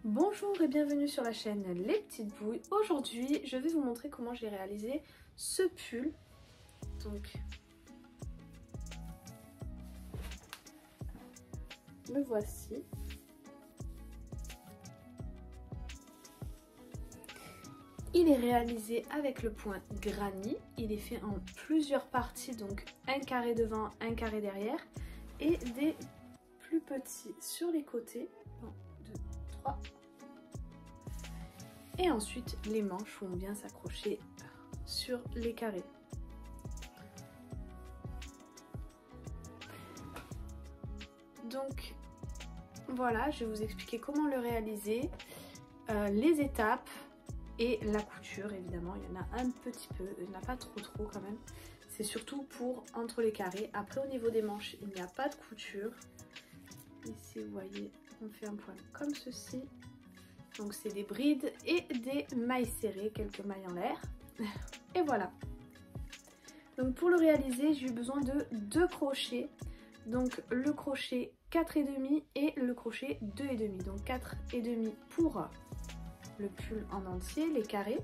Bonjour et bienvenue sur la chaîne Les Petites Bouilles. Aujourd'hui, je vais vous montrer comment j'ai réalisé ce pull. Donc, le voici. Il est réalisé avec le point granny. Il est fait en plusieurs parties, donc un carré devant, un carré derrière et des plus petits sur les côtés. 1, 2, 3. Et ensuite, les manches vont bien s'accrocher sur les carrés. Donc, voilà, je vais vous expliquer comment le réaliser, les étapes et la couture, évidemment. Il y en a un petit peu, il n'y en a pas trop quand même. C'est surtout pour entre les carrés. Après, au niveau des manches, il n'y a pas de couture. Ici, vous voyez, on fait un point comme ceci. Donc c'est des brides et des mailles serrées, quelques mailles en l'air. Et voilà. Donc pour le réaliser, j'ai eu besoin de 2 crochets. Donc le crochet 4,5 et le crochet 2,5. Donc 4,5 pour le pull en entier, les carrés.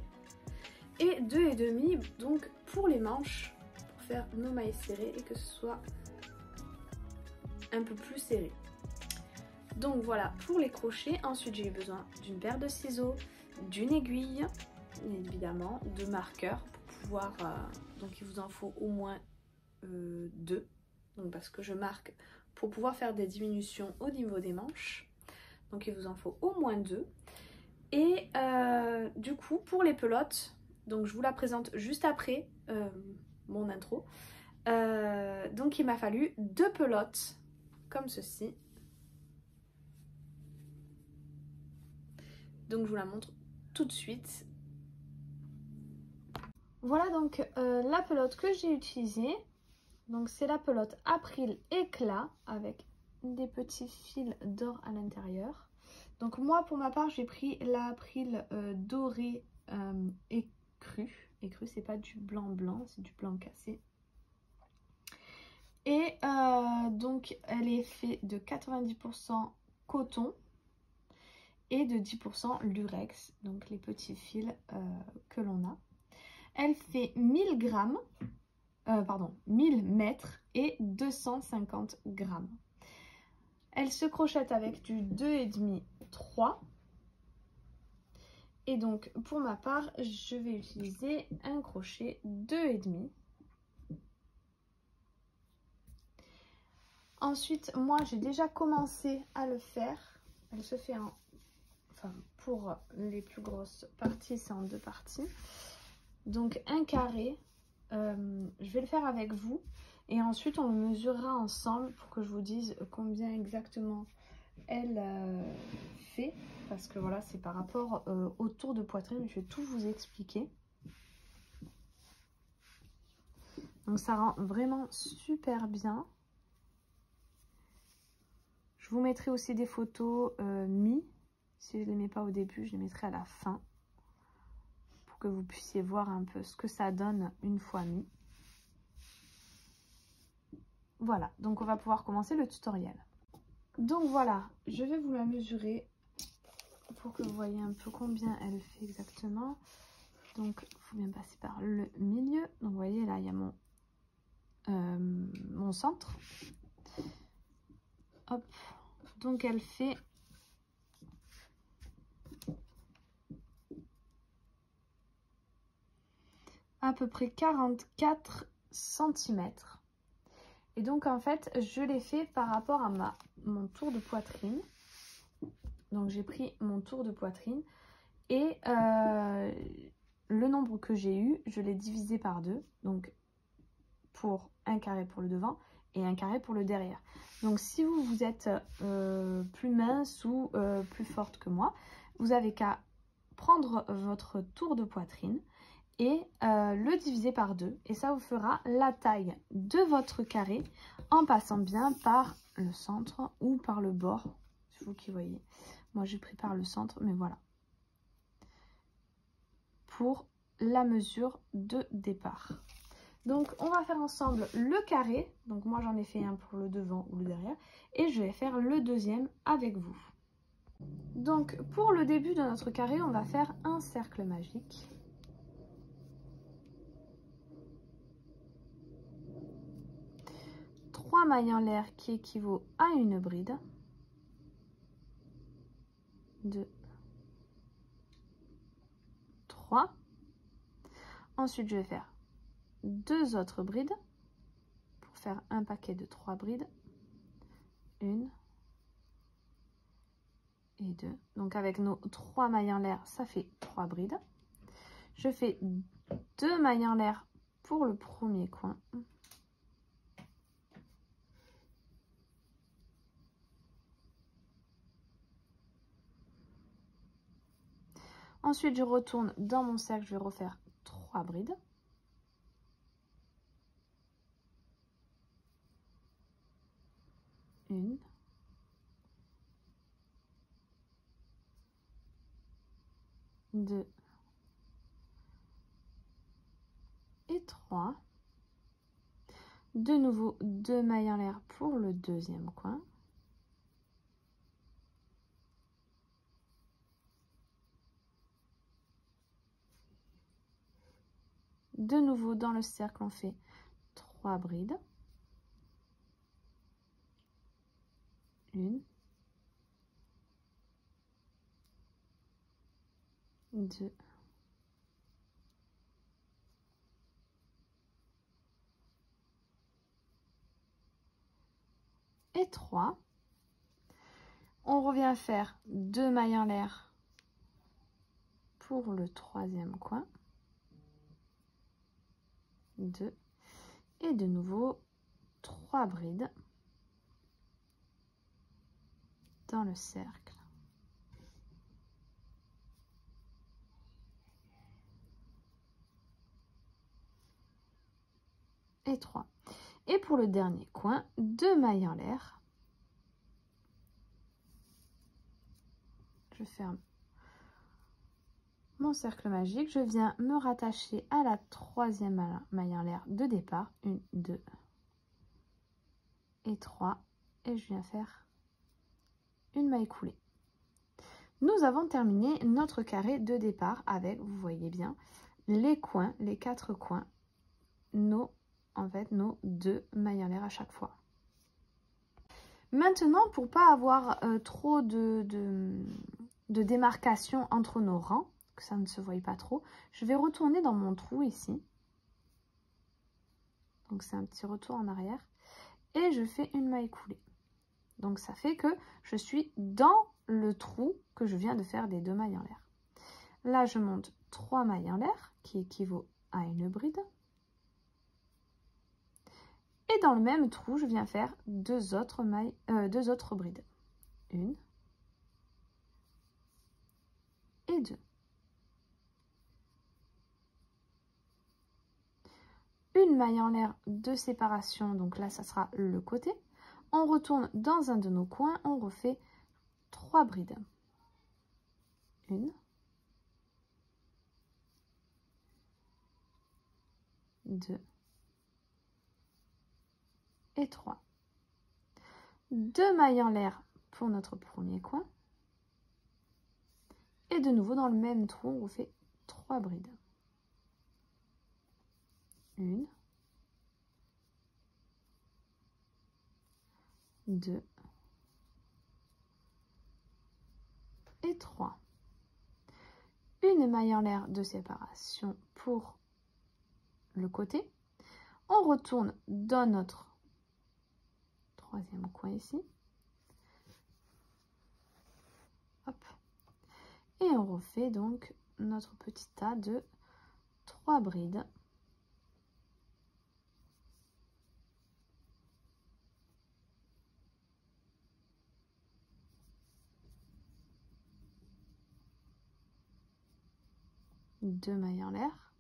Et 2,5 donc pour les manches, pour faire nos mailles serrées et que ce soit un peu plus serré. Donc voilà pour les crochets. Ensuite j'ai eu besoin d'une paire de ciseaux, d'une aiguille, évidemment, de marqueurs pour pouvoir... donc il vous en faut au moins 2. Donc parce que je marque pour pouvoir faire des diminutions au niveau des manches. Donc il vous en faut au moins 2. Et du coup pour les pelotes, donc je vous la présente juste après mon intro. Donc il m'a fallu 2 pelotes comme ceci. Donc je vous la montre tout de suite. Voilà donc la pelote que j'ai utilisée. Donc c'est la pelote April éclat avec des petits fils d'or à l'intérieur. Donc moi pour ma part j'ai pris la April doré écru. Écru, c'est pas du blanc c'est du blanc cassé. Et donc elle est faite de 90% coton et de 10% lurex, donc les petits fils que l'on a. Elle fait 1000 grammes, 1000 mètres et 250 grammes. Elle se crochette avec du 2,5, 3. Et donc pour ma part, je vais utiliser un crochet 2,5. Ensuite, moi j'ai déjà commencé à le faire. Elle se fait en... Enfin, pour les plus grosses parties, c'est en 2 parties. Donc un carré, je vais le faire avec vous. Et ensuite, on le mesurera ensemble pour que je vous dise combien exactement elle fait. Parce que voilà, c'est par rapport au tour de poitrine. Je vais tout vous expliquer. Donc ça rend vraiment super bien. Je vous mettrai aussi des photos si je ne les mets pas au début, je les mettrai à la fin. Pour que vous puissiez voir un peu ce que ça donne une fois mis. Voilà, donc on va pouvoir commencer le tutoriel. Donc voilà, je vais vous la mesurer pour que vous voyez un peu combien elle fait exactement. Donc il faut bien passer par le milieu. Donc vous voyez là, il y a mon centre. Hop, donc elle fait à peu près 44 cm. Et donc en fait, je l'ai fait par rapport à mon tour de poitrine. Donc j'ai pris mon tour de poitrine et le nombre que j'ai eu, je l'ai divisé par 2. Donc pour un carré pour le devant et un carré pour le derrière. Donc si vous êtes plus mince ou plus forte que moi, vous avez qu'à prendre votre tour de poitrine et le diviser par 2. Et ça vous fera la taille de votre carré en passant bien par le centre ou par le bord. C'est vous qui voyez. Moi j'ai pris par le centre, mais voilà. Pour la mesure de départ. Donc on va faire ensemble le carré. Donc moi j'en ai fait un pour le devant ou le derrière. Et je vais faire le deuxième avec vous. Donc pour le début de notre carré, on va faire un cercle magique. Trois mailles en l'air qui équivaut à une bride. 2, 3. Ensuite, je vais faire 2 autres brides pour faire un paquet de 3 brides. 1 et 2. Donc avec nos 3 mailles en l'air, ça fait 3 brides. Je fais 2 mailles en l'air pour le premier coin. Ensuite, je retourne dans mon cercle, je vais refaire 3 brides. Une. 2 et 3. De nouveau, 2 mailles en l'air pour le deuxième coin. De nouveau, dans le cercle, on fait 3 brides. 1, 2 et 3. On revient faire 2 mailles en l'air pour le troisième coin. 2 et de nouveau 3 brides dans le cercle. Et 3. Et pour le dernier coin, 2 mailles en l'air. Je ferme mon cercle magique. Je viens me rattacher à la troisième maille en l'air de départ. 1, 2 et 3. Et je viens faire une maille coulée. Nous avons terminé notre carré de départ avec, vous voyez bien, les coins, les 4 coins, nos 2 mailles en l'air à chaque fois. Maintenant, pour pas avoir trop de démarcation entre nos rangs, que ça ne se voie pas trop, je vais retourner dans mon trou ici. Donc c'est un petit retour en arrière. Et je fais une maille coulée. Donc ça fait que je suis dans le trou que je viens de faire des 2 mailles en l'air. Là, je monte 3 mailles en l'air qui équivaut à une bride. Et dans le même trou, je viens faire 2 autres brides. 1 et 2. Une maille en l'air de séparation, donc là, ça sera le côté. On retourne dans un de nos coins, on refait 3 brides. 1, 2 et 3. 2 mailles en l'air pour notre premier coin. Et de nouveau, dans le même trou, on refait 3 brides. 1, 2 et 3. Une maille en l'air de séparation pour le côté. On retourne dans notre troisième coin ici. Hop. Et on refait donc notre petit tas de 3 brides. Deux mailles en l'air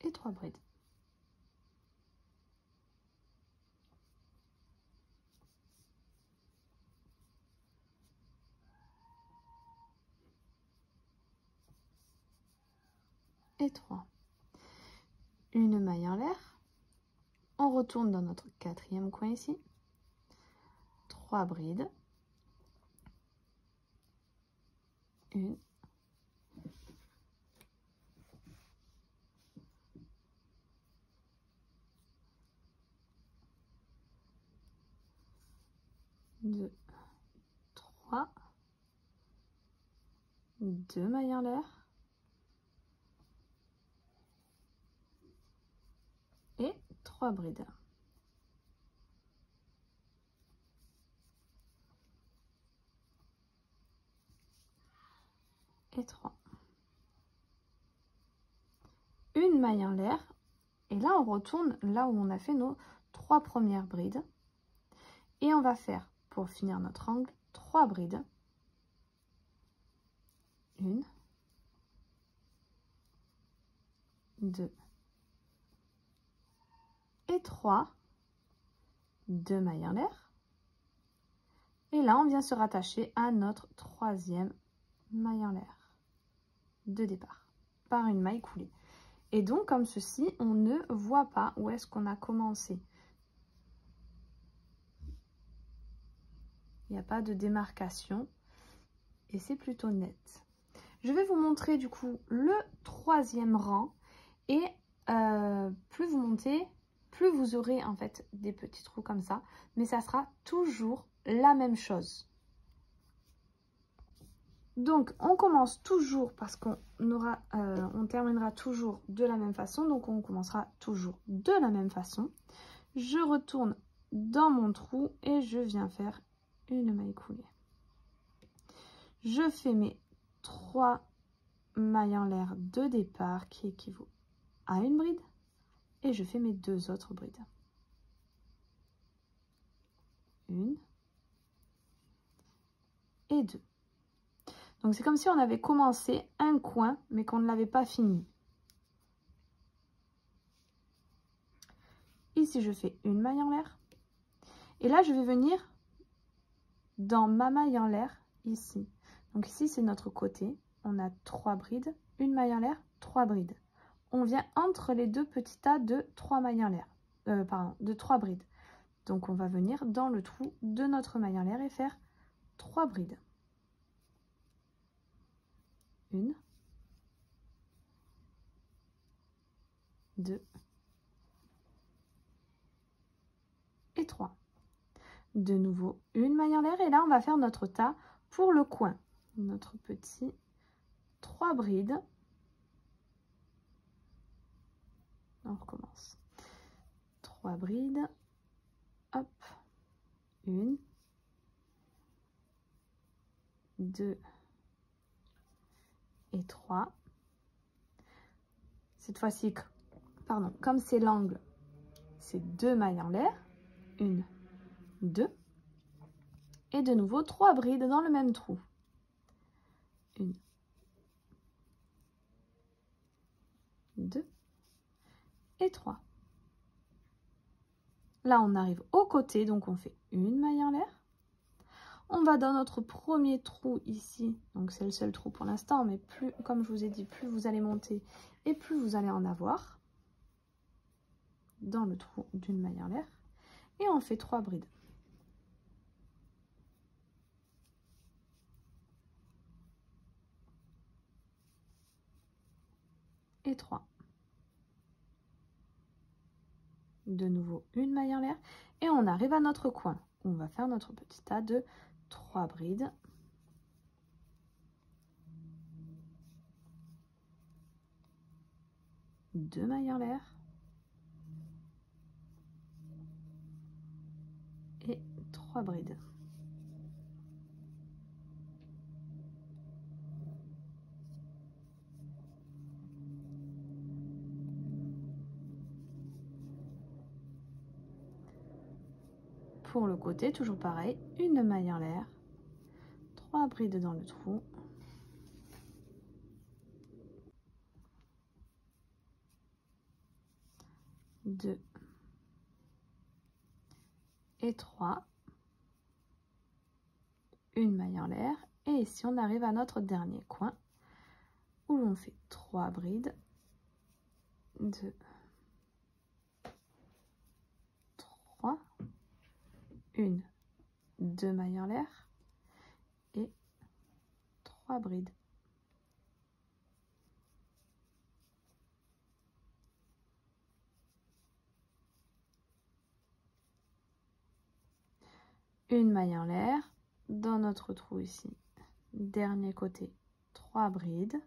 et 3 brides. Et 3. Une maille en l'air. On retourne dans notre quatrième coin ici. 3 brides. 1, 2, 3, 2 mailles en l'air et 3 brides. Et 3. Une maille en l'air et là on retourne là où on a fait nos 3 premières brides et on va faire pour finir notre angle 3 brides. 1, 2 et 3, 2 mailles en l'air et là on vient se rattacher à notre troisième maille en l'air de départ par une maille coulée. Et donc comme ceci, on ne voit pas où est-ce qu'on a commencé. Il n'y a pas de démarcation et c'est plutôt net. Je vais vous montrer du coup le troisième rang et plus vous montez, plus vous aurez en fait des petits trous comme ça, mais ça sera toujours la même chose. Donc on commence toujours parce qu'on aura, on terminera toujours de la même façon, donc on commencera toujours de la même façon. Je retourne dans mon trou et je viens faire une maille coulée. Je fais mes 3 mailles en l'air de départ qui équivaut à une bride et je fais mes 2 autres brides. 1 et 2. Donc c'est comme si on avait commencé un coin mais qu'on ne l'avait pas fini. Ici je fais une maille en l'air et là je vais venir dans ma maille en l'air ici. Donc ici c'est notre côté, on a 3 brides, une maille en l'air, 3 brides. On vient entre les deux petits tas de 3 mailles en l'air, de 3 brides. Donc on va venir dans le trou de notre maille en l'air et faire 3 brides. 1, 2 et 3. De nouveau une maille en l'air et là on va faire notre tas pour le coin. Notre petit 3 brides. On recommence. 3 brides. Hop. 1, 2 et 3. Cette fois-ci, pardon, comme c'est l'angle, c'est 2 mailles en l'air. 1, 2. Et de nouveau 3 brides dans le même trou. 1, 2 et 3. Là, on arrive au côté, donc on fait une maille en l'air. On va dans notre premier trou ici, donc c'est le seul trou pour l'instant, mais plus, comme je vous ai dit, plus vous allez monter et plus vous allez en avoir dans le trou d'une maille en l'air. Et on fait 3 brides. Et 3. De nouveau une maille en l'air et on arrive à notre coin. On va faire notre petit tas de 3 brides. Deux mailles en l'air et 3 brides. Pour le côté, toujours pareil, une maille en l'air, 3 brides dans le trou. Deux et 3. Une maille en l'air. Et ici, on arrive à notre dernier coin où l'on fait 3 brides. 2, 3. 2 mailles en l'air et 3 brides. une maille en l'air, dans notre trou ici, dernier côté, 3 brides.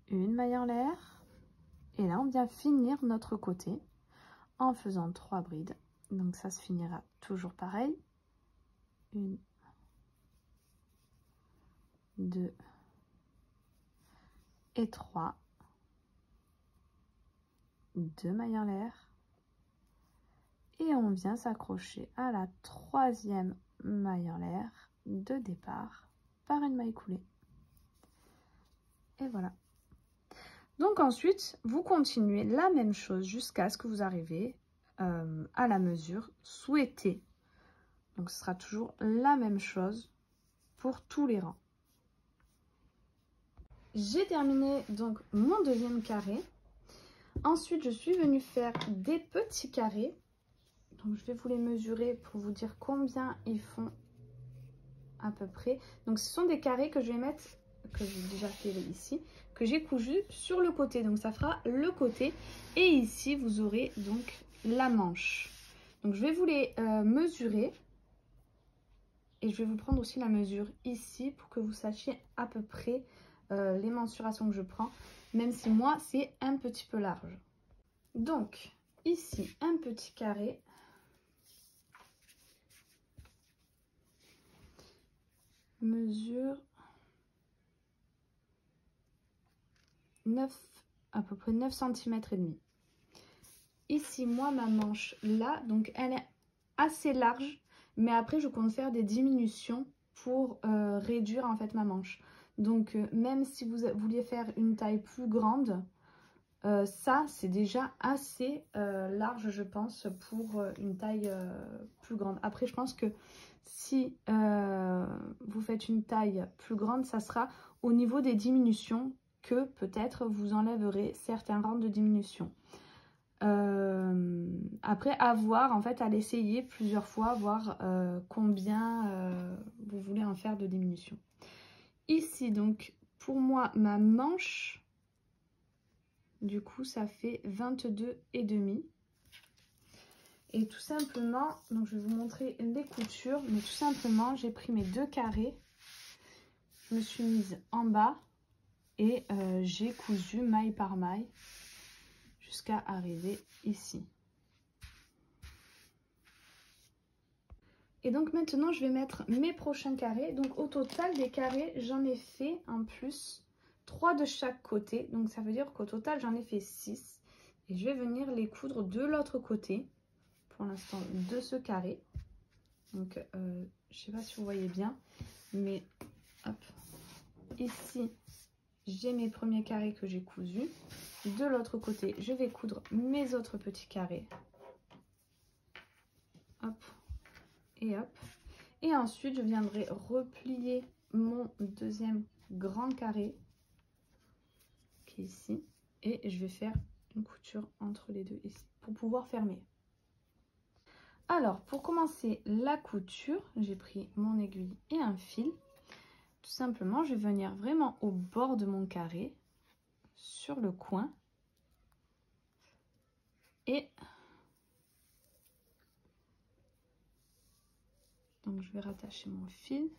Une maille en l'air. Et là, on vient finir notre côté en faisant 3 brides. Donc ça se finira toujours pareil. 1, 2 et 3. 2 mailles en l'air. Et on vient s'accrocher à la 3e maille en l'air de départ par une maille coulée. Et voilà. Donc ensuite, vous continuez la même chose jusqu'à ce que vous arrivez à la mesure souhaitée. Donc ce sera toujours la même chose pour tous les rangs. J'ai terminé donc mon deuxième carré. Ensuite, je suis venue faire des petits carrés. Donc je vais vous les mesurer pour vous dire combien ils font à peu près. Donc ce sont des carrés que je vais mettre, que j'ai déjà fait ici, que j'ai cousu sur le côté. Donc ça fera le côté. Et ici, vous aurez donc la manche. Donc je vais vous les mesurer. Et je vais vous prendre aussi la mesure ici pour que vous sachiez à peu près les mensurations que je prends. Même si moi, c'est un petit peu large. Donc ici, un petit carré. Mesure 9, à peu près 9 cm et demi. Ici, moi, ma manche là, donc elle est assez large, mais après je compte faire des diminutions pour réduire en fait ma manche. Donc même si vous vouliez faire une taille plus grande, ça c'est déjà assez large je pense pour une taille plus grande. Après je pense que si vous faites une taille plus grande, ça sera au niveau des diminutions que peut-être vous enlèverez certains rangs de diminution. Après à voir en fait, à l'essayer plusieurs fois, voir combien vous voulez en faire de diminution. Ici donc pour moi ma manche, du coup ça fait 22,5. Et tout simplement, donc je vais vous montrer les coutures, mais tout simplement j'ai pris mes 2 carrés, je me suis mise en bas et j'ai cousu maille par maille jusqu'à arriver ici. Et donc maintenant je vais mettre mes prochains carrés. Donc au total des carrés, j'en ai fait en plus 3 de chaque côté. Donc ça veut dire qu'au total j'en ai fait 6. Et je vais venir les coudre de l'autre côté, pour l'instant de ce carré. Donc je sais pas si vous voyez bien, mais hop, ici j'ai mes premiers carrés que j'ai cousus. De l'autre côté, je vais coudre mes autres petits carrés. Hop et hop. Et ensuite, je viendrai replier mon deuxième grand carré qui est ici. Et je vais faire une couture entre les deux ici pour pouvoir fermer. Alors, pour commencer la couture, j'ai pris mon aiguille et un fil. Tout simplement, je vais venir vraiment au bord de mon carré, sur le coin. Et donc, je vais rattacher mon fil.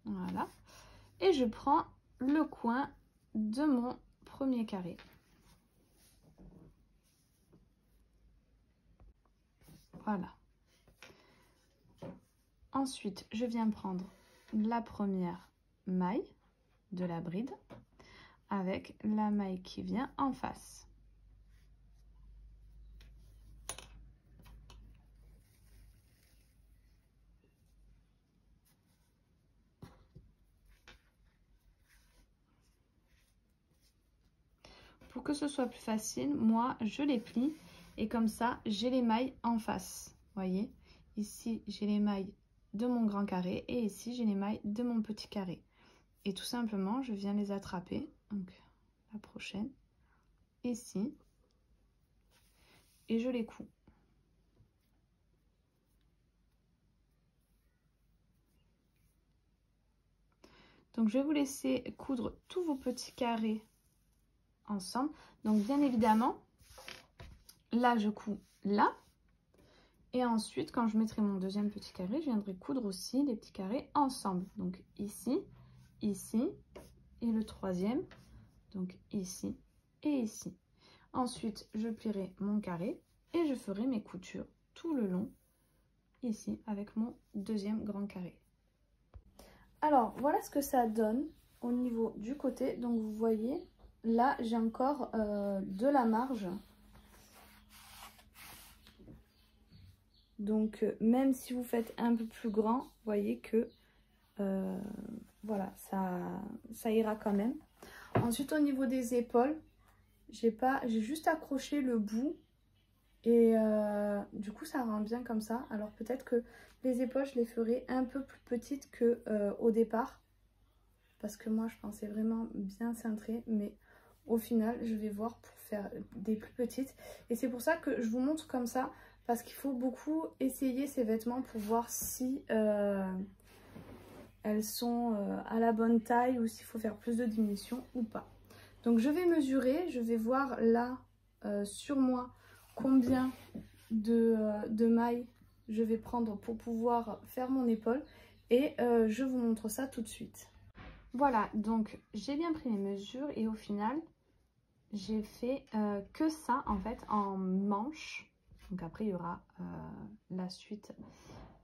Voilà. Et je prends le coin de mon premier carré. Voilà. Ensuite, je viens prendre la première maille de la bride avec la maille qui vient en face. Pour que ce soit plus facile, moi je les plie et comme ça j'ai les mailles en face. Voyez, ici j'ai les mailles de mon grand carré et ici j'ai les mailles de mon petit carré. Et tout simplement je viens les attraper, donc la prochaine, ici, et je les couds. Donc je vais vous laisser coudre tous vos petits carrés ensemble. Donc bien évidemment, là je couds là. Et ensuite, quand je mettrai mon deuxième petit carré, je viendrai coudre aussi les petits carrés ensemble. Donc ici, ici et le troisième. Donc ici et ici. Ensuite, je plierai mon carré et je ferai mes coutures tout le long ici avec mon deuxième grand carré. Alors, voilà ce que ça donne au niveau du côté. Donc, vous voyez, là, j'ai encore de la marge. Donc, même si vous faites un peu plus grand, vous voyez que, voilà, ça ira quand même. Ensuite, au niveau des épaules, j'ai juste accroché le bout. Et du coup, ça rend bien comme ça. Alors, peut-être que les épaules, je les ferai un peu plus petites qu'au départ. Parce que moi, je pensais vraiment bien cintrées. Mais au final, je vais voir pour faire des plus petites. Et c'est pour ça que je vous montre comme ça. Parce qu'il faut beaucoup essayer ces vêtements pour voir si elles sont à la bonne taille ou s'il faut faire plus de diminution ou pas. Donc je vais mesurer, je vais voir là sur moi combien de mailles je vais prendre pour pouvoir faire mon épaule. Et je vous montre ça tout de suite. Voilà, donc j'ai bien pris les mesures et au final, j'ai fait que ça en fait en manche. Donc après, il y aura la suite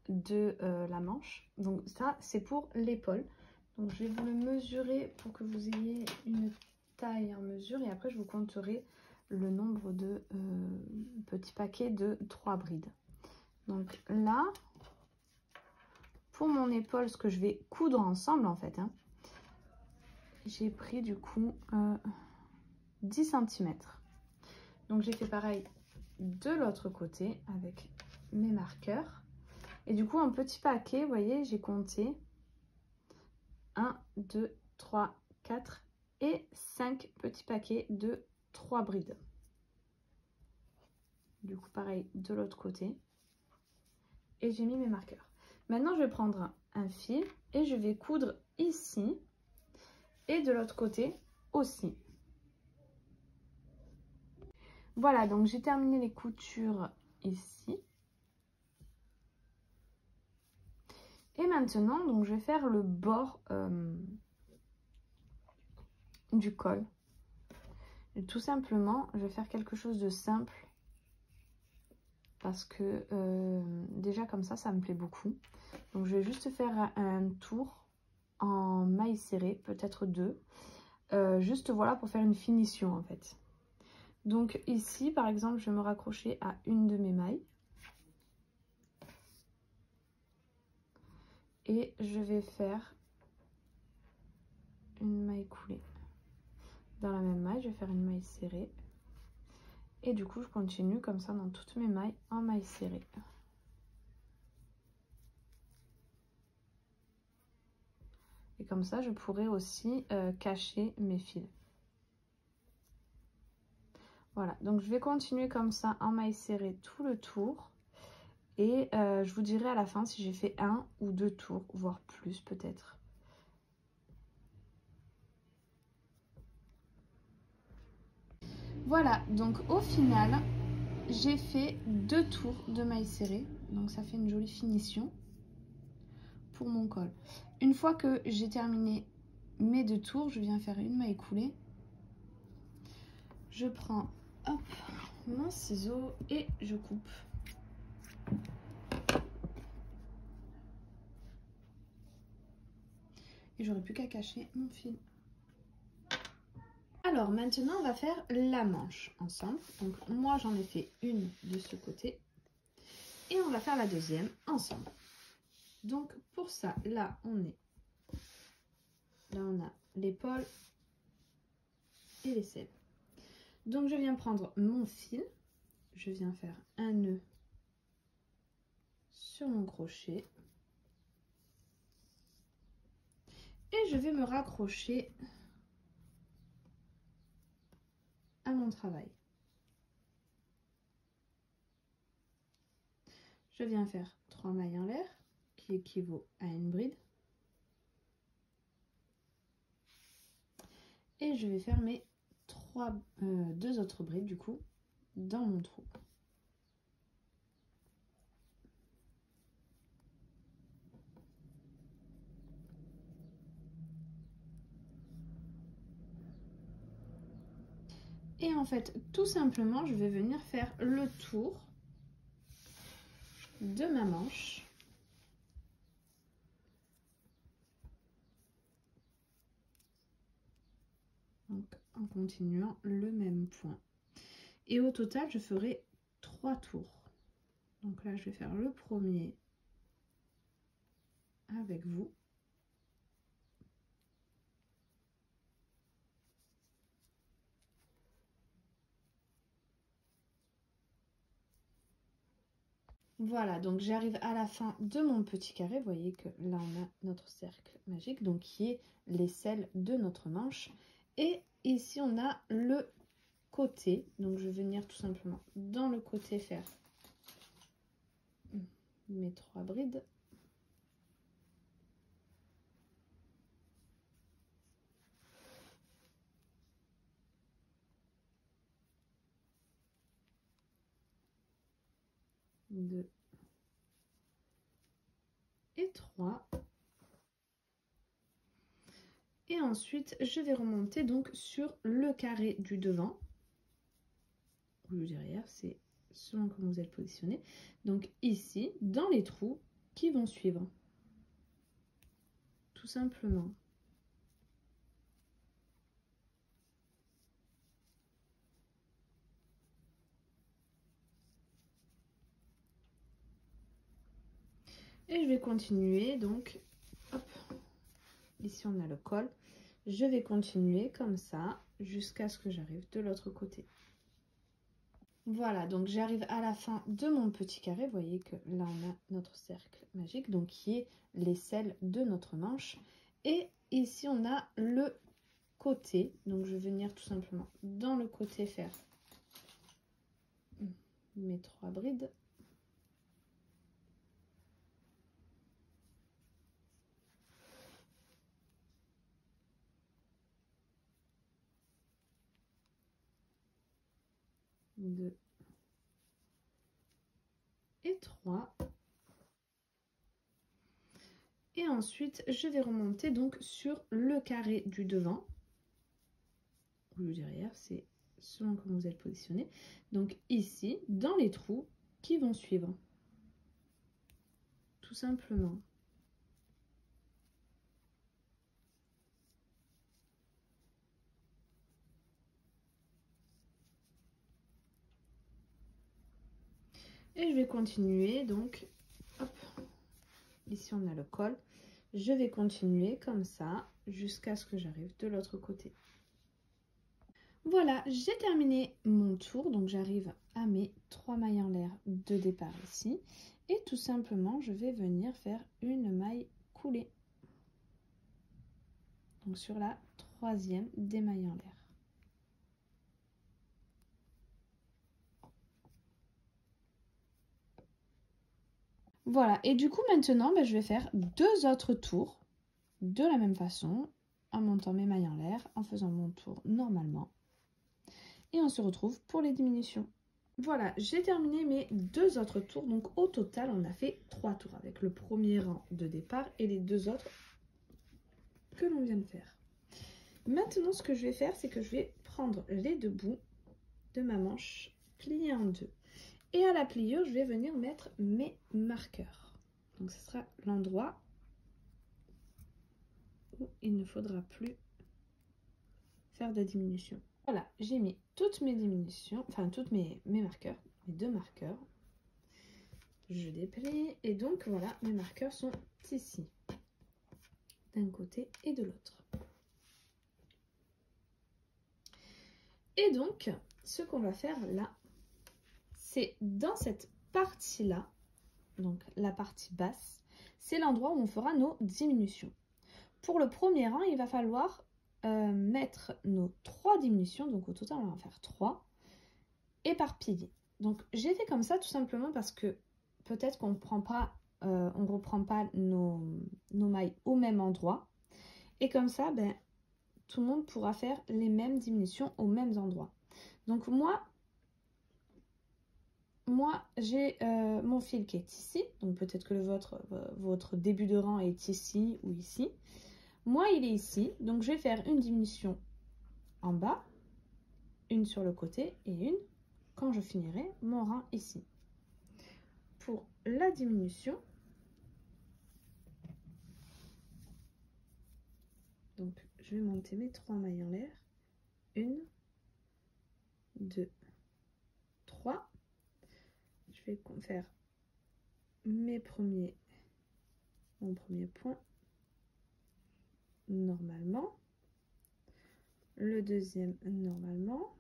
de la manche. Donc ça, c'est pour l'épaule. Donc je vais vous le mesurer pour que vous ayez une taille en mesure. Et après, je vous compterai le nombre de petits paquets de 3 brides. Donc là, pour mon épaule, ce que je vais coudre ensemble en fait, hein, j'ai pris du coup 10 cm. Donc j'ai fait pareil de l'autre côté avec mes marqueurs. Et du coup, un petit paquet, vous voyez, j'ai compté 1, 2, 3, 4 et 5 petits paquets de 3 brides. Du coup, pareil de l'autre côté. Et j'ai mis mes marqueurs. Maintenant, je vais prendre un fil et je vais coudre ici et de l'autre côté aussi. Voilà, donc j'ai terminé les coutures ici. Et maintenant, donc je vais faire le bord du col. Et tout simplement, je vais faire quelque chose de simple. Parce que déjà comme ça me plaît beaucoup. Donc je vais juste faire un tour en maille serrée, peut-être 2. Juste voilà pour faire une finition en fait. Donc ici par exemple, je vais me raccrocher à une de mes mailles. Et je vais faire une maille coulée. Dans la même maille, je vais faire une maille serrée. Et du coup, je continue comme ça dans toutes mes mailles en maille serrée. Et comme ça, je pourrais aussi cacher mes fils. Voilà, donc je vais continuer comme ça en maille serrée tout le tour. Et je vous dirai à la fin si j'ai fait 1 ou 2 tours, voire plus peut-être. Voilà, donc au final, j'ai fait 2 tours de maille serrée. Donc ça fait une jolie finition pour mon col. Une fois que j'ai terminé mes 2 tours, je viens faire une maille coulée. Je prends hop, mon ciseau et je coupe. Et j'aurais plus qu'à cacher mon fil. Alors maintenant on va faire la manche ensemble. Donc moi j'en ai fait une de ce côté et on va faire la deuxième ensemble. Donc pour ça, là on a l'épaule et l'aisselle. Donc je viens prendre mon fil, je viens faire un nœud sur mon crochet et je vais me raccrocher à mon travail. Je viens faire 3 mailles en l'air qui équivaut à une bride. Et je vais faire mes deux autres brides du coup dans mon trou. Et en fait, tout simplement, je vais venir faire le tour de ma manche. Donc, en continuant le même point. Et au total, je ferai 3 tours. Donc là, je vais faire le premier avec vous. Voilà, donc j'arrive à la fin de mon petit carré. Vous voyez que là, on a notre cercle magique, donc qui est l'aisselle de notre manche. Et ici, on a le côté. Donc, je vais venir tout simplement dans le côté faire mes 3 brides. Deux et 3. Et ensuite, je vais remonter donc sur le carré du devant ou du derrière, c'est selon comment vous êtes positionné. Donc ici, dans les trous qui vont suivre. Tout simplement. Et je vais continuer, donc, hop, ici on a le col. Je vais continuer comme ça jusqu'à ce que j'arrive de l'autre côté. Voilà, donc j'arrive à la fin de mon petit carré. Vous voyez que là, on a notre cercle magique, donc qui est l'aisselle de notre manche. Et ici, on a le côté. Donc, je vais venir tout simplement dans le côté faire mes 3 brides. Deux et 3. Et ensuite, je vais remonter donc sur le carré du devant ou du derrière, c'est selon comment vous êtes positionné. Donc ici, dans les trous qui vont suivre. Tout simplement. Et je vais continuer, donc, hop, ici on a le col. Je vais continuer comme ça jusqu'à ce que j'arrive de l'autre côté. Voilà, j'ai terminé mon tour, donc j'arrive à mes 3 mailles en l'air de départ ici. Et tout simplement, je vais venir faire une maille coulée. Donc sur la 3e des mailles en l'air. Voilà, et du coup maintenant, je vais faire 2 autres tours de la même façon, en montant mes mailles en l'air, en faisant mon tour normalement. Et on se retrouve pour les diminutions. Voilà, j'ai terminé mes 2 autres tours. Donc au total, on a fait 3 tours avec le premier rang de départ et les 2 autres que l'on vient de faire. Maintenant, ce que je vais faire, c'est que je vais prendre les 2 bouts de ma manche, plier en 2. Et à la pliure, je vais venir mettre mes marqueurs. Donc ce sera l'endroit où il ne faudra plus faire de diminution. Voilà, j'ai mis toutes mes diminutions, enfin toutes mes marqueurs, mes 2 marqueurs. Je déplie et donc voilà, mes marqueurs sont ici, d'un côté et de l'autre. Et donc, ce qu'on va faire là, c'est dans cette partie-là, donc la partie basse, c'est l'endroit où on fera nos diminutions. Pour le premier rang, il va falloir mettre nos 3 diminutions, donc au total on va en faire 3, éparpillées. Donc j'ai fait comme ça tout simplement parce que peut-être qu'on ne reprend pas nos mailles au même endroit. Et comme ça, tout le monde pourra faire les mêmes diminutions aux mêmes endroits. Donc moi j'ai mon fil qui est ici, donc peut-être que votre début de rang est ici ou ici. Moi il est ici, donc je vais faire une diminution en bas, une sur le côté et une quand je finirai mon rang ici. Pour la diminution, donc je vais monter mes 3 mailles en l'air, 1, 2, 3. Je vais faire mon premier point normalement, le deuxième normalement,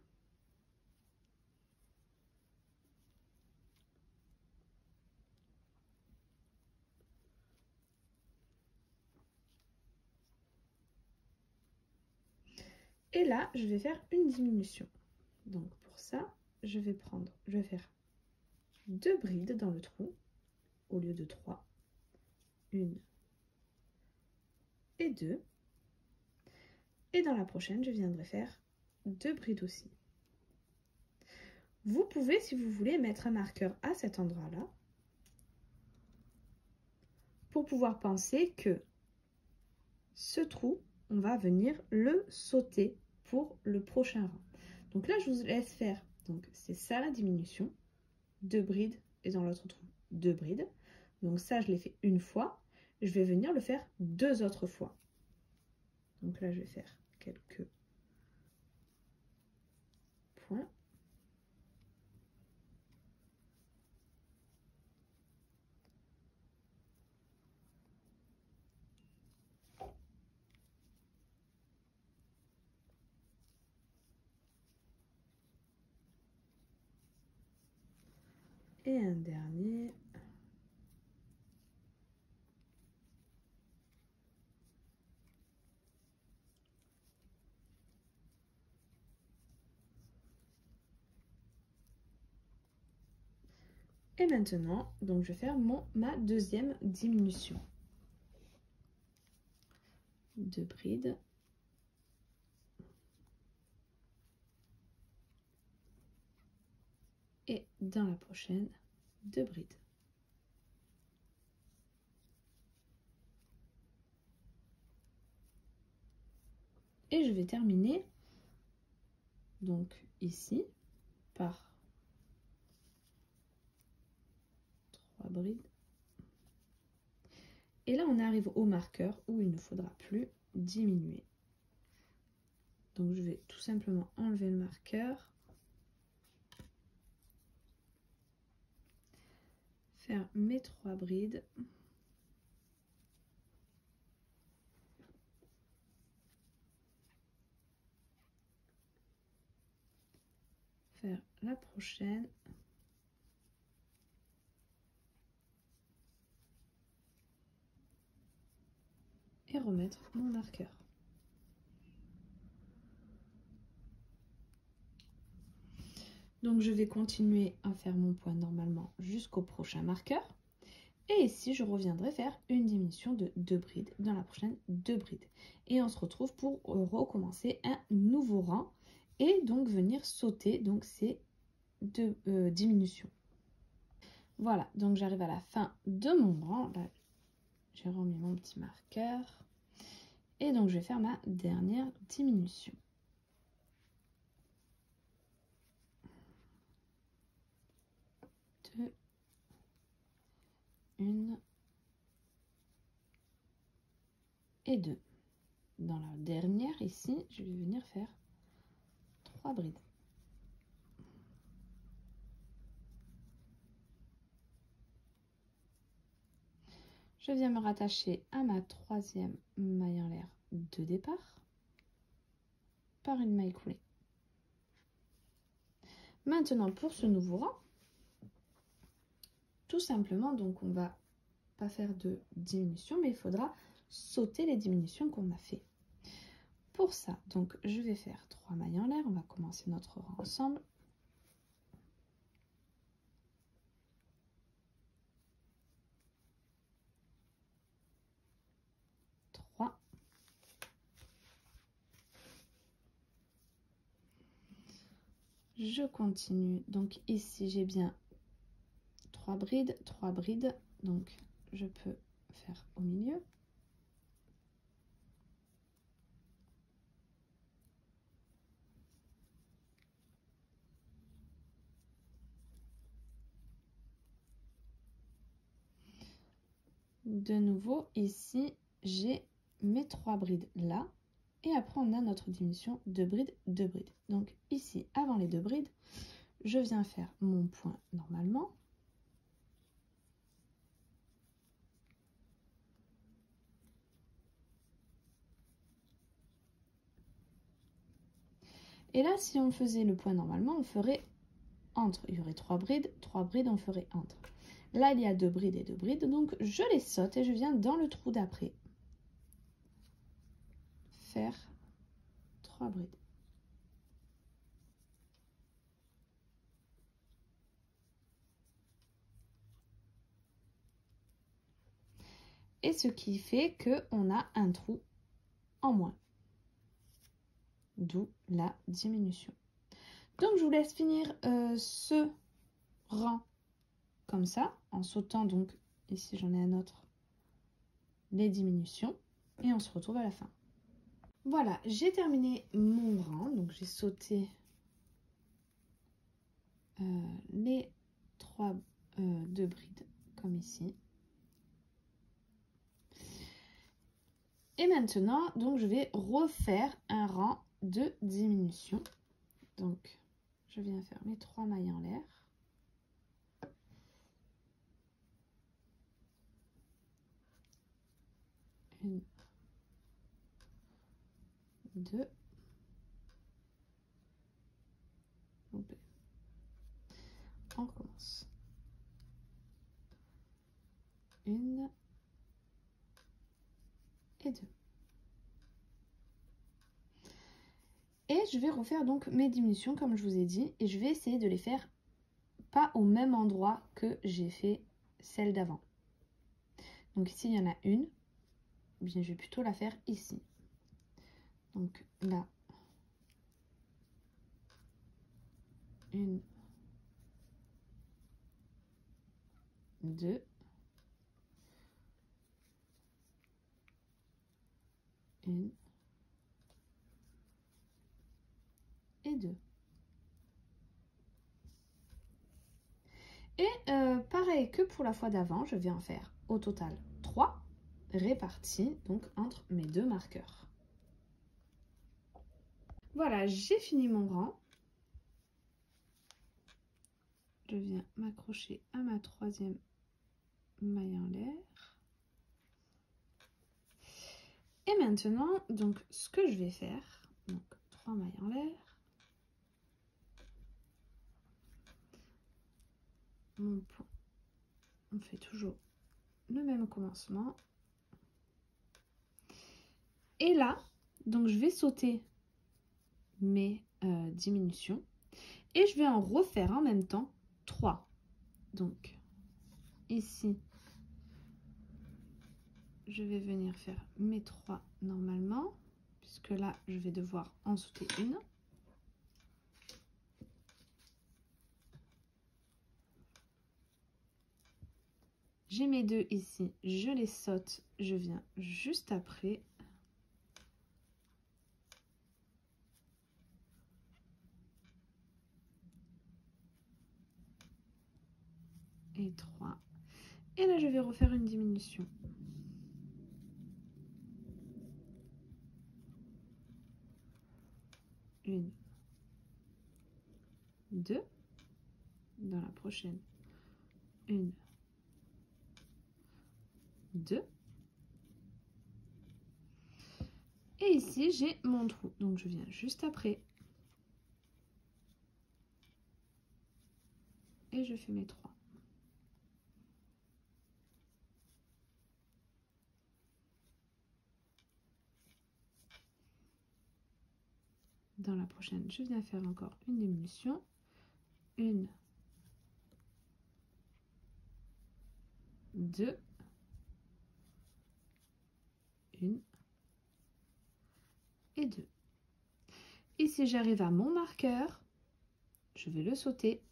et là je vais faire une diminution. Donc pour ça je vais faire 2 brides dans le trou au lieu de 3, 1 et 2, et dans la prochaine je viendrai faire 2 brides aussi. Vous pouvez, si vous voulez, mettre un marqueur à cet endroit là pour pouvoir penser que ce trou, on va venir le sauter pour le prochain rang. Donc là je vous laisse faire, donc c'est ça la diminution, 2 brides et dans l'autre trou 2 brides. Donc ça je l'ai fait une fois, je vais venir le faire 2 autres fois. Donc là je vais faire quelques points. Et un dernier. Et maintenant, donc je vais faire ma deuxième diminution. 2 brides. Et dans la prochaine, 2 brides. Et je vais terminer donc ici par 3 brides. Et là, on arrive au marqueur où il ne faudra plus diminuer. Donc, je vais tout simplement enlever le marqueur, faire mes 3 brides, faire la prochaine. Et remettre mon marqueur. Donc je vais continuer à faire mon point normalement jusqu'au prochain marqueur. Et ici, je reviendrai faire une diminution de 2 brides. Dans la prochaine, 2 brides. Et on se retrouve pour recommencer un nouveau rang. Et donc venir sauter donc ces 2 diminutions. Voilà, donc j'arrive à la fin de mon rang. Là, j'ai remis mon petit marqueur. Et donc je vais faire ma dernière diminution. 2, 1 et 2. Dans la dernière ici, je vais venir faire 3 brides. Je viens me rattacher à ma 3e maille en l'air de départ par une maille coulée. Maintenant pour ce nouveau rang, tout simplement, donc on va pas faire de diminution, mais il faudra sauter les diminutions qu'on a fait. Pour ça, donc je vais faire 3 mailles en l'air, on va commencer notre rang ensemble. 3, Je continue. Donc ici, j'ai bien 3 brides. Donc je peux faire au milieu. De nouveau, ici, j'ai mes 3 brides là. Et après, on a notre diminution 2 brides, 2 brides. Donc ici, avant les 2 brides, je viens faire mon point normalement. Et là, si on faisait le point normalement, on ferait entre. Il y aurait 3 brides, on ferait entre. Là, il y a 2 brides et 2 brides, donc je les saute et je viens dans le trou d'après faire 3 brides. Et ce qui fait qu'on a un trou en moins. D'où la diminution. Donc, je vous laisse finir ce rang comme ça, en sautant donc, ici j'en ai un autre, les diminutions. Et on se retrouve à la fin. Voilà, j'ai terminé mon rang. Donc, j'ai sauté les 2 brides comme ici. Et maintenant, donc, je vais refaire un rang de diminution. Donc, je viens faire mes 3 mailles en l'air. Une, 2. On recommence. Une et 2. Et je vais refaire donc mes diminutions comme je vous ai dit. Et je vais essayer de les faire pas au même endroit que j'ai fait celle d'avant. Donc ici, il y en a une. Bien, je vais plutôt la faire ici. Donc là, une, 2, une et 2. Et pareil que pour la fois d'avant, je vais en faire au total 3 répartis donc entre mes 2 marqueurs. Voilà, j'ai fini mon rang. Je viens m'accrocher à ma 3e maille en l'air. Et maintenant, donc ce que je vais faire, donc 3 mailles en l'air. Mon point, on fait toujours le même commencement. Et là, donc je vais sauter mes diminutions et je vais en refaire en même temps 3. Donc ici, je vais venir faire mes 3 normalement, puisque là, je vais devoir en sauter une. J'ai mes 2 ici, je les saute, je viens juste après. Et 3. Et là, je vais refaire une diminution. Une, 2. Dans la prochaine, une, 2. Et ici, j'ai mon trou. Donc, je viens juste après. Et je fais mes 3. Dans la prochaine, je viens faire encore une diminution. Une, 2, une et 2. Ici, j'arrive à mon marqueur. je vais le sauter.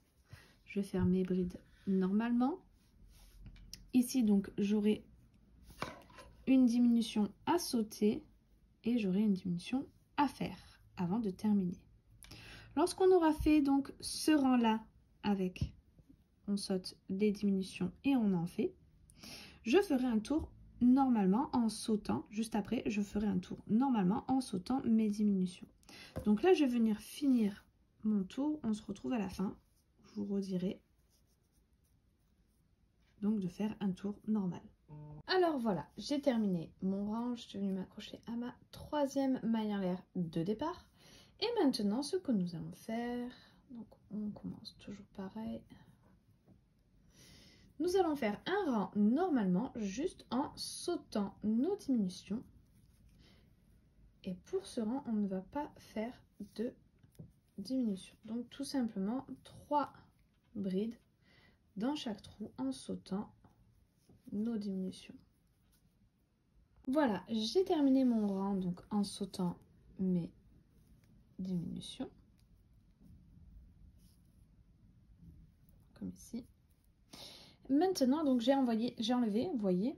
Je vais faire mes brides normalement. Ici, donc, j'aurai une diminution à sauter et j'aurai une diminution à faire avant de terminer. Lorsqu'on aura fait donc ce rang-là avec, on saute les diminutions et on en fait, je ferai un tour normalement en sautant, juste après, je ferai un tour normalement en sautant mes diminutions. Donc là, je vais venir finir mon tour, on se retrouve à la fin, je vous redirai donc de faire un tour normal. Alors voilà, j'ai terminé mon rang, je suis venue m'accrocher à ma troisième maille en l'air de départ. Et maintenant, ce que nous allons faire, donc on commence toujours pareil. Nous allons faire un rang normalement, juste en sautant nos diminutions. Et pour ce rang, on ne va pas faire de diminution. Donc tout simplement 3 brides dans chaque trou en sautant nos diminutions. Voilà, j'ai terminé mon rang donc en sautant mes diminutions. Comme ici. Maintenant, donc j'ai enlevé, vous voyez,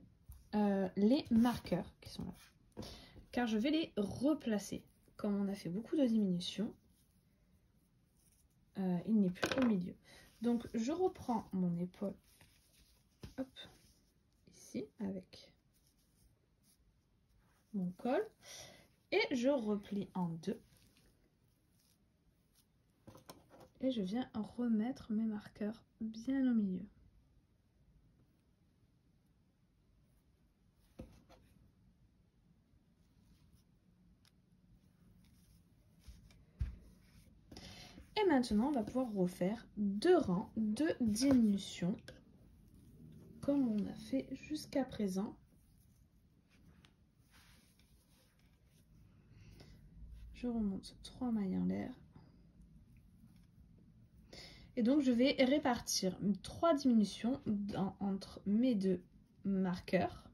les marqueurs qui sont là. Car je vais les replacer. Comme on a fait beaucoup de diminutions, il n'est plus au milieu. Donc je reprends mon épaule, hop, ici, avec mon col. Et je replie en deux. Et je viens remettre mes marqueurs bien au milieu. Et maintenant, on va pouvoir refaire 2 rangs de diminution comme on a fait jusqu'à présent. Je remonte 3 mailles en l'air. Et donc, je vais répartir 3 diminutions entre mes 2 marqueurs.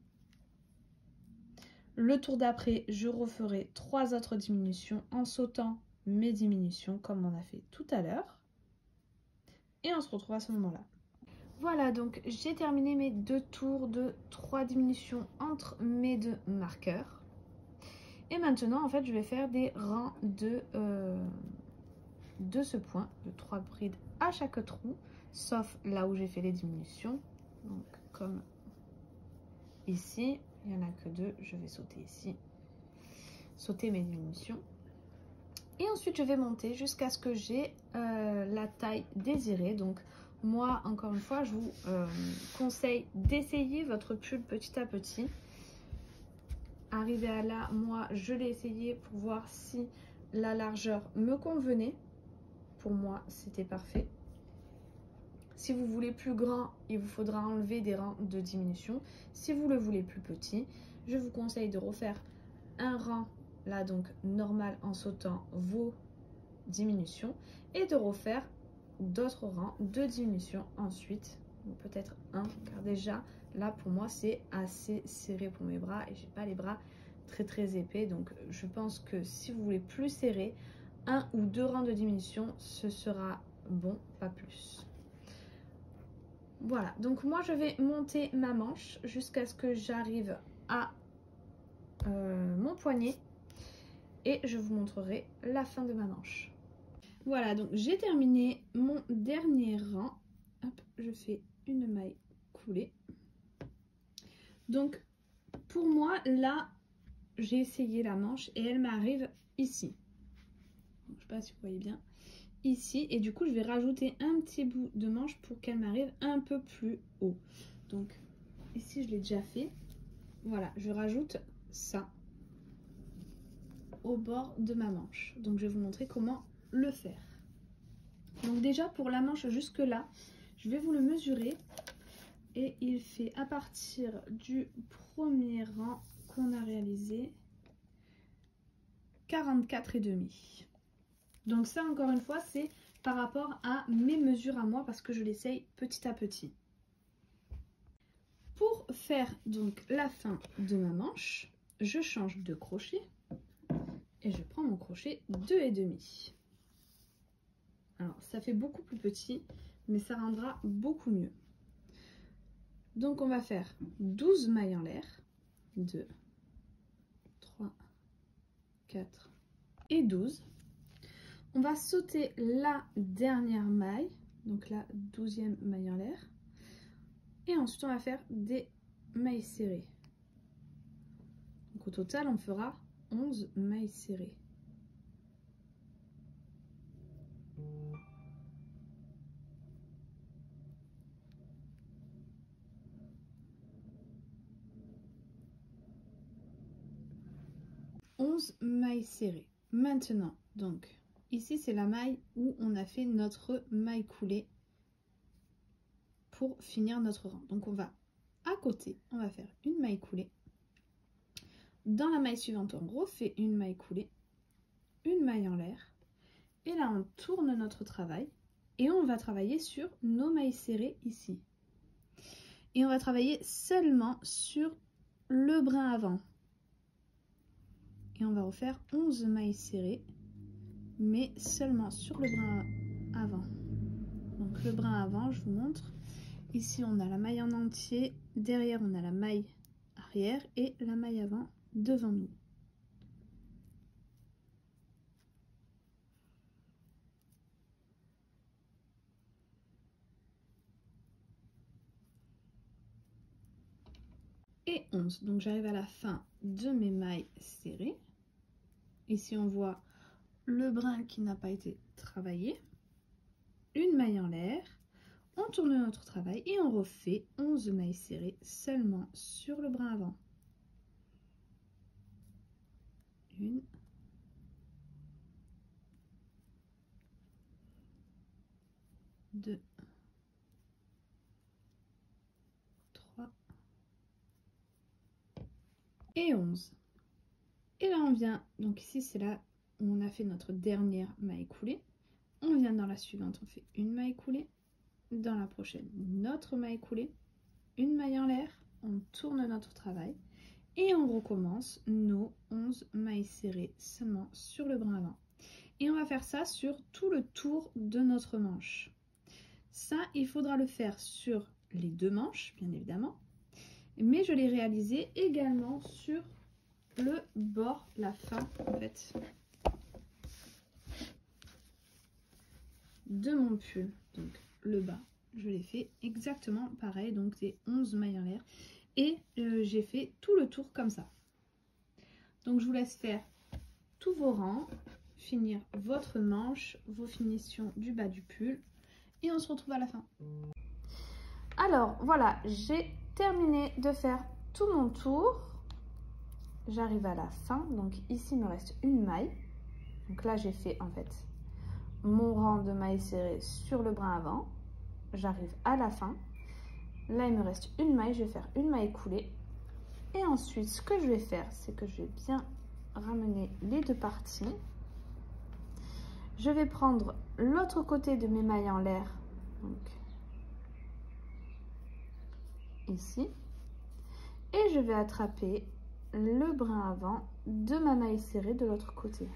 Le tour d'après, je referai 3 autres diminutions en sautant mes diminutions comme on a fait tout à l'heure. Et on se retrouve à ce moment-là. Voilà, donc j'ai terminé mes 2 tours de 3 diminutions entre mes 2 marqueurs. Et maintenant, en fait, je vais faire des rangs de ce point, de 3 brides à chaque trou, sauf là où j'ai fait les diminutions. Donc, comme ici, il n'y en a que 2, je vais sauter ici, sauter mes diminutions. Et ensuite, je vais monter jusqu'à ce que j'ai la taille désirée. Donc, moi, encore une fois, je vous conseille d'essayer votre pull petit à petit. Arrivé à là, moi, je l'ai essayé pour voir si la largeur me convenait. Pour moi, c'était parfait. Si vous voulez plus grand, il vous faudra enlever des rangs de diminution. Si vous le voulez plus petit, je vous conseille de refaire un rang, là donc normal en sautant vos diminutions, et de refaire d'autres rangs de diminution ensuite, peut-être un, car déjà là pour moi c'est assez serré pour mes bras et j'ai pas les bras très épais, donc je pense que si vous voulez plus serré, 1 ou 2 rangs de diminution, ce sera bon, pas plus. Voilà, donc moi je vais monter ma manche jusqu'à ce que j'arrive à mon poignet et je vous montrerai la fin de ma manche. Voilà, donc j'ai terminé mon dernier rang. Hop, je fais une maille coulée. Donc pour moi, là, j'ai essayé la manche et elle m'arrive ici. Je ne sais pas si vous voyez bien. Ici, et du coup je vais rajouter un petit bout de manche pour qu'elle m'arrive un peu plus haut. Donc ici je l'ai déjà fait. Voilà, je rajoute ça au bord de ma manche. Donc je vais vous montrer comment le faire. Donc déjà pour la manche jusque là, je vais vous le mesurer et il fait à partir du premier rang qu'on a réalisé 44,5. Donc ça encore une fois c'est par rapport à mes mesures à moi parce que je l'essaye petit à petit. Pour faire donc la fin de ma manche, je change de crochet et je prends mon crochet 2,5. Alors ça fait beaucoup plus petit, mais ça rendra beaucoup mieux. Donc on va faire 12 mailles en l'air. 2, 3, 4 et 12. On va sauter la dernière maille, donc la 12e maille en l'air. Et ensuite on va faire des mailles serrées. Donc au total on fera 11 mailles serrées. Mailles serrées. Maintenant, donc, ici c'est la maille où on a fait notre maille coulée pour finir notre rang. Donc on va à côté, on va faire une maille coulée. Dans la maille suivante, on refait une maille coulée, une maille en l'air. Et là, on tourne notre travail et on va travailler sur nos mailles serrées ici. Et on va travailler seulement sur le brin avant. Et on va refaire 11 mailles serrées, mais seulement sur le brin avant. Donc le brin avant, je vous montre. Ici, on a la maille en entier. Derrière, on a la maille arrière et la maille avant devant nous. Et 11. Donc j'arrive à la fin de mes mailles serrées. Ici, on voit le brin qui n'a pas été travaillé. Une maille en l'air. On tourne notre travail et on refait 11 mailles serrées seulement sur le brin avant. 1, 2, 3 et 11. Et là on vient, donc ici c'est là où on a fait notre dernière maille coulée. On vient dans la suivante, on fait une maille coulée. Dans la prochaine, notre maille coulée, une maille en l'air, on tourne notre travail et on recommence nos 11 mailles serrées seulement sur le brin avant. Et on va faire ça sur tout le tour de notre manche. Ça, il faudra le faire sur les deux manches, bien évidemment, mais je l'ai réalisé également sur le bord, la fin en fait, de mon pull. Donc le bas, je l'ai fait exactement pareil, donc des 11 mailles en l'air et j'ai fait tout le tour comme ça. Donc je vous laisse faire tous vos rangs, finir votre manche, vos finitions du bas du pull et on se retrouve à la fin. Alors voilà, j'ai terminé de faire tout mon tour. J'arrive à la fin, donc ici il me reste une maille. Donc là j'ai fait en fait mon rang de mailles serrées sur le brin avant. J'arrive à la fin. Là il me reste une maille, je vais faire une maille coulée. Et ensuite ce que je vais faire, c'est que je vais bien ramener les deux parties. Je vais prendre l'autre côté de mes mailles en l'air, donc ici, et je vais attraper le brin avant de ma maille serrée de l'autre côté.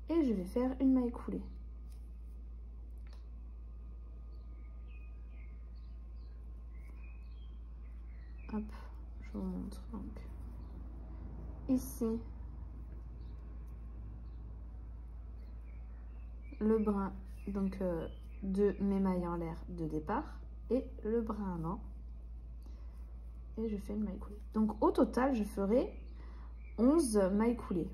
Et je vais faire une maille coulée. Hop, je vous montre. Donc, ici, le brin donc de mes mailles en l'air de départ et le brin avant. Et je fais une maille coulée. Donc au total, je ferai 11 mailles coulées.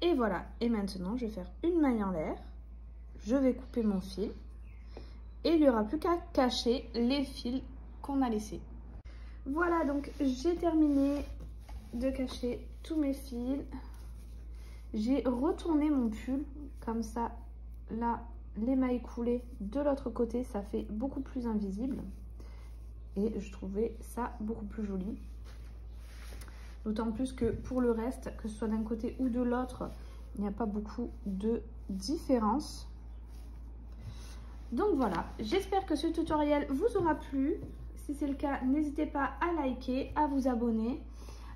Et voilà, et maintenant je vais faire une maille en l'air, je vais couper mon fil et il n'y aura plus qu'à cacher les fils qu'on a laissés. Voilà, donc j'ai terminé de cacher tous mes fils. J'ai retourné mon pull, comme ça, là, les mailles coulées de l'autre côté, ça fait beaucoup plus invisible. Et je trouvais ça beaucoup plus joli. D'autant plus que pour le reste, que ce soit d'un côté ou de l'autre, il n'y a pas beaucoup de différence. Donc voilà, j'espère que ce tutoriel vous aura plu. Si c'est le cas, n'hésitez pas à liker, à vous abonner,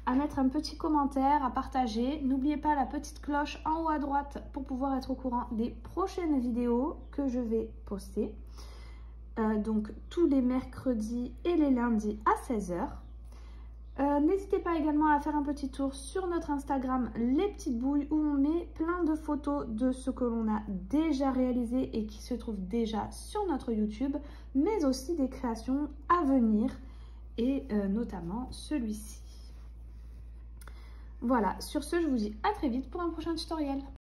à mettre un petit commentaire, à partager. N'oubliez pas la petite cloche en haut à droite pour pouvoir être au courant des prochaines vidéos que je vais poster. Donc tous les mercredis et les lundis à 16 h. N'hésitez pas également à faire un petit tour sur notre Instagram Les Petites Bouilles où on met plein de photos de ce que l'on a déjà réalisé et qui se trouve déjà sur notre YouTube, mais aussi des créations à venir et notamment celui-ci. Voilà, sur ce, je vous dis à très vite pour un prochain tutoriel.